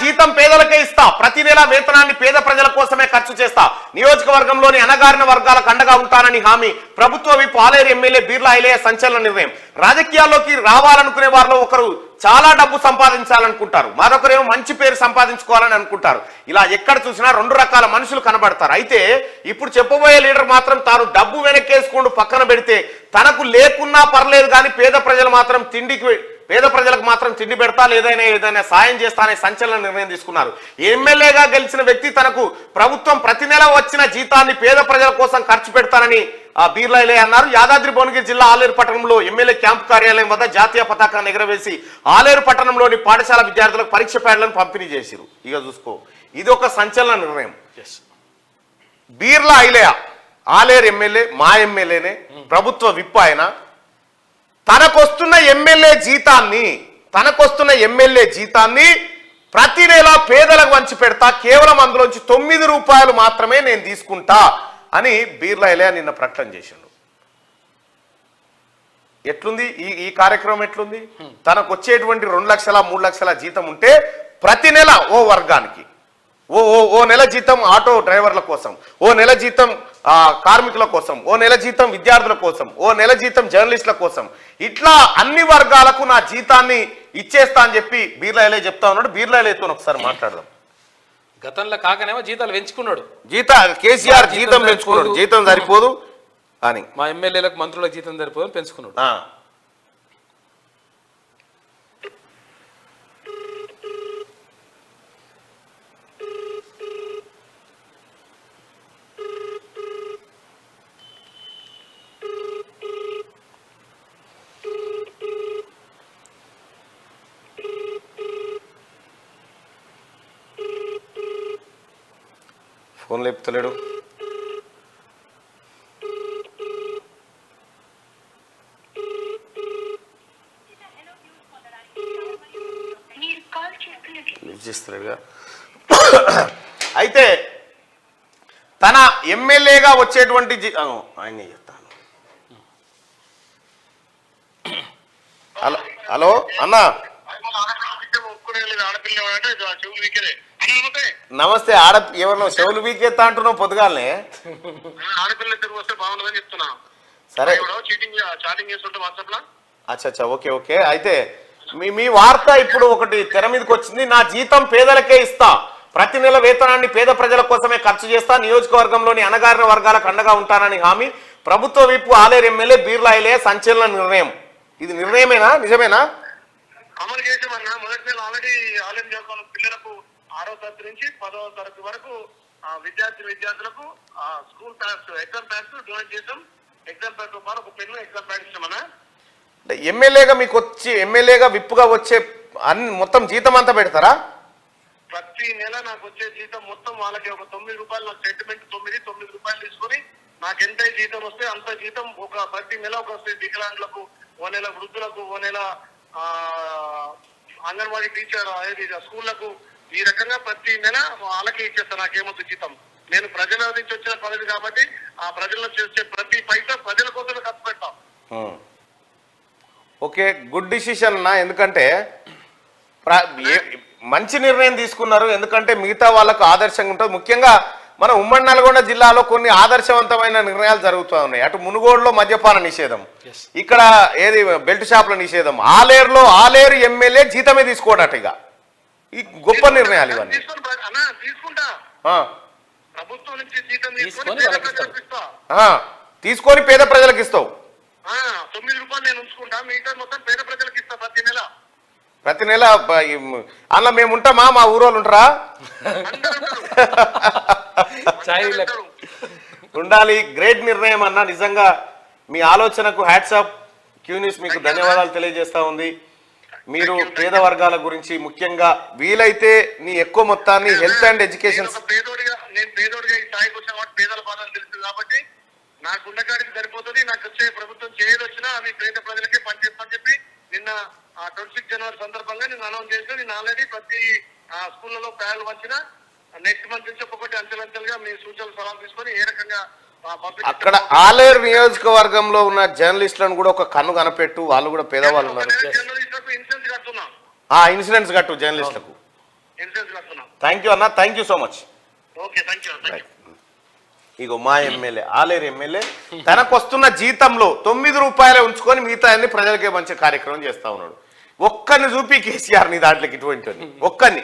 జీతం పేదలకే ఇస్తా, ప్రతి నెల వేతనాన్ని పేద ప్రజల కోసమే ఖర్చు చేస్తా, నియోజకవర్గంలోని అణగారిన వర్గాలకు అండగా ఉంటానని హామీ. ప్రభుత్వ విప్ ఆలేరు ఎమ్మెల్యే బీర్లా ఐలయ్య సంచలన నిర్ణయం. రాజకీయాల్లోకి రావాలనుకునే వారిలో ఒకరు చాలా డబ్బు సంపాదించాలనుకుంటారు, మరొకరేమో మంచి పేరు సంపాదించుకోవాలని అనుకుంటారు. ఇలా ఎక్కడ చూసినా రెండు రకాల మనుషులు కనబడతారు. అయితే ఇప్పుడు చెప్పబోయే లీడర్ మాత్రం తాను డబ్బు వెనక్కేసుకుంటూ పక్కన పెడితే తనకు లేకున్నా పర్లేదు కానీ పేద ప్రజలకు మాత్రం తిండి పెడతా, ఏదైనా సాయం చేస్తా అనే సంచలన నిర్ణయం తీసుకున్నారు. ఎమ్మెల్యేగా గెలిచిన వ్యక్తి తనకు ప్రభుత్వం ప్రతి నెల వచ్చిన జీతాన్ని పేద ప్రజల కోసం ఖర్చు పెడతానని బీర్లా ఐలయ్య అన్నారు. యాదాద్రి భువనగిరి జిల్లా ఆలేరు పట్టణంలో ఎమ్మెల్యే క్యాంపు కార్యాలయం వద్ద జాతీయ పతాకాన్ని ఎగరవేసి ఆలేరు పట్టణంలోని పాఠశాల విద్యార్థులకు పరీక్ష ప్యాడ్లను పంపిణీ చేశారు. ఇక చూసుకో, ఇది ఒక సంచలన నిర్ణయం. బీర్లా ఐలయ్య ఆలేరు ఎమ్మెల్యే, మా ఎమ్మెల్యేనే, ప్రభుత్వ విప్ ఆయన. తనకొస్తున్న ఎమ్మెల్యే జీతాన్ని ప్రతి నెల పేదలకు వంచి పెడతా, కేవలం అందులోంచి 9 రూపాయలు మాత్రమే నేను తీసుకుంటా అని బీర్లా ఐలయ్య నిన్న ప్రకటన చేసిండు. ఎట్లుంది ఈ కార్యక్రమం? ఎట్లుంది? తనకు వచ్చేటువంటి 2 లక్షల 3 లక్షల జీతం ఉంటే ప్రతి నెల ఓ వర్గానికి ఓ నెల జీతం ఆటో డ్రైవర్ల కోసం, ఓ నెల జీతం కార్మికుల కోసం, ఓ నెల జీతం విద్యార్థుల కోసం, ఓ నెల జీతం జర్నలిస్టుల కోసం, ఇట్లా అన్ని వర్గాలకు నా జీతాన్ని ఇచ్చేస్తా అని చెప్పి బీర్లా ఐలయ్య చెప్తా ఉన్నాడు. బీర్లా ఐలయ్యతో ఒకసారి మాట్లాడదాం. గతంలో కాకనేమో జీతాలు పెంచుకున్నాడు, కేసీఆర్ జీతం పెంచుకున్నాడు, జీతం సరిపోదు అని, మా ఎమ్మెల్యేలకు మంత్రులకు జీతం సరిపోదు పెంచుకున్నాడు. ఫోన్ లేపుతలేడు. చేస్తలేడుగా. అయితే తన ఎమ్మెల్యేగా వచ్చేటువంటి ఆయన చెప్తాను. హలో అన్న, నమస్తే. ఎవరినో చెవులు వీకెత్తా అంటున్నావు పొద్దుగాలనే. సరే, అచ్చా, ఓకే. అయితే మీ వార్త ఇప్పుడు ఒకటి తెర మీదకి వచ్చింది. నా జీతం పేదలకే ఇస్తా, ప్రతి నెల వేతనాన్ని పేద ప్రజల కోసమే ఖర్చు చేస్తా, నియోజకవర్గంలోని అణగారిన వర్గాలకు అండగా ఉంటానని హామీ. ప్రభుత్వ విప్ ఆలేరు ఎమ్మెల్యే బీర్లా ఐలయ్య సంచలన నిర్ణయం. ఇది నిర్ణయమేనా, నిజమేనా? అమలు చేసామన్నా. మొదటి నెల ఆల్రెడీ ఆలయం చదువుకున్న పిల్లలకు 6వ తరగతి నుంచి 10వ తరగతి వరకు విద్యార్థులకు school pads, exam pads donate చేసాం. ఎగ్జామ్ ప్యాడ్ తో పాటు ఒక పెన్ను, ఎగ్జామ్ ప్యాడ్ ఇస్తామన్నా. ఎమ్మెల్యేగా మీకు ఎమ్మెల్యేగా విప్పుగా వచ్చే మొత్తం జీతం అంతా పెడతారా? ప్రతి నెల నాకు వచ్చే జీతం మొత్తం వాళ్ళకి ఒక 9 రూపాయలు, నాకు సెంటిమెంట్ 9 రూపాయలు తీసుకొని నాకు ఎంత జీతం వస్తే అంత జీతం ప్రతి నెల ఒక వికలాంగులకు, ఓ నెల వృద్ధులకు, ఓ నెల అంగన్వాడీ టీచర్ స్కూళ్లకు, ఈ రకంగా ప్రతి నెల వాళ్ళకే ఇచ్చేస్తాను. నాకేమొద్దు జీతం. నేను ప్రజల నుంచి వచ్చిన పదవి కాబట్టి ఆ ప్రజల చేసే ప్రతి పైసా ప్రజల కోసమే ఖర్చు పెడతాం. ఓకే, గుడ్ డిసిషన్ అన్న. ఎందుకంటే మంచి నిర్ణయం తీసుకున్నారు. ఎందుకంటే మిగతా వాళ్ళకు ఆదర్శంగా ఉంటుంది. ముఖ్యంగా మన ఉమ్మడి నల్గొండ జిల్లాలో కొన్ని ఆదర్శవంతమైన నిర్ణయాలు జరుగుతూ ఉన్నాయి. అటు మునుగోడులో మద్యపాన నిషేధం, ఇక్కడ ఏది బెల్ట్ షాపుల నిషేధం, ఆలేరు ఎమ్మెల్యే జీతమే తీసుకోవడట. ఇక ఈ గొప్ప నిర్ణయాలు ఇవన్నీ. తీసుకొని పేద ప్రజలకు ఇస్తావు. 9 రూపాయలు నేను ఉంచుకుంటా, మిగతా మొత్తం పేద ప్రజలకు ఇస్తా ప్రతి నెల. అలా మేము ఉంటామా? మా ఊరోళ్ళు ఉంటారా? ఉండాలి. గ్రేట్ నిర్ణయం అన్న. నిజంగా మీ ఆలోచనకు హ్యాట్సాప్. క్యూన్యూస్ మీకు ధన్యవాదాలు తెలియజేస్తా ఉంది. మీరు పేద వర్గాల గురించి, ముఖ్యంగా వీలైతే నీ ఎక్కువ మొత్తాన్ని హెల్త్ అండ్ ఎడ్యుకేషన్. నేను పేదోడిగా ఈ స్థాయికి వచ్చాను కాబట్టి పేదల బాధలు తెలుస్తుంది కాబట్టి నాకు ఉండకాడికి సరిపోతుంది. నాకు వచ్చే ప్రభుత్వం చేయదు వచ్చినా అవి పేద ప్రజలకే పనిచేస్తామని చెప్పి నిన్న 26 జనవరి సందర్భంగా నేను అనౌన్స్ చేసిన. నేను ఆల్రెడీ ప్రతి స్కూళ్లలో ప్యాడ్లు వచ్చిన నెక్స్ట్ మంత్ నుంచి ఒక్కొక్కటి అంచెలంచెలుగా మీ సూచనలు సలహాలు తీసుకొని ఏ రకంగా అక్కడ ఆలేరు నియోజకవర్గంలో ఉన్న జర్నలిస్టులను కూడా ఒక కన్ను కనపెట్టు. వాళ్ళు కూడా పేదవాళ్ళు ఉన్నారు. జర్నలిస్టులకు ఇన్సూరెన్స్ కడుతున్నా. ఇన్సూరెన్స్ కట్టు జర్నలిస్టులకు. ఇన్సూరెన్స్ కడుతున్నాం. థ్యాంక్ యూ అన్న, thank you so much. Okay, thank you. ఇగో మా ఎమ్మెల్యే ఆలేరు ఎమ్మెల్యే తనకు వస్తున్న జీతంలో 9 రూపాయలే ఉంచుకొని మిగతా అన్ని ప్రజలకే మంచి కార్యక్రమం చేస్తా ఉన్నాడు. ఒక్కరిని చూపి కేసీఆర్ ని దాంట్లోకి ఇటువంటి ఒక్కరిని